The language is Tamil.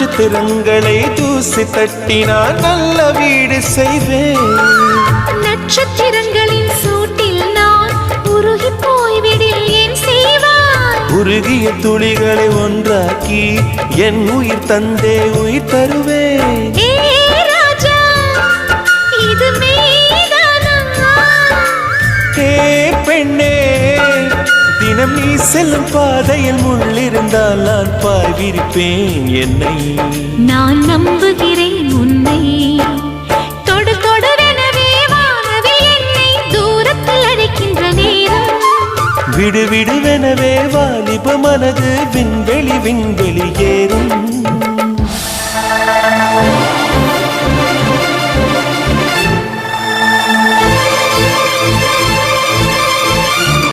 நட்சத்திரங்களை தூசி தட்டினால் நல்ல வீடு செய்வேன். நட்சத்திரங்களின் சூட்டில் நான் உருகி போய்விடில் ஏன் செய்வாய்? உருகிய துளிகளை ஒன்றாக்கி என் உயிர் தந்தே உயிர் தருவேன். ஏ ராஜா, இது மெய்தானா? ஏ பெண்ணே, தினம் நீ செல்லும் பாதையில் முள்ளிருந்தால் நான் பாய் விரிப்பேன் என்னை. நான் நம்புகிறேன் உன்னை. தொடு தொடரெனவே வானவே என்னை தூரத்தில் அழைக்கின்ற நேரம். விடு விடுவெனவே வாலிப மனது விண்வெளி விண்வெளி ஏறும்.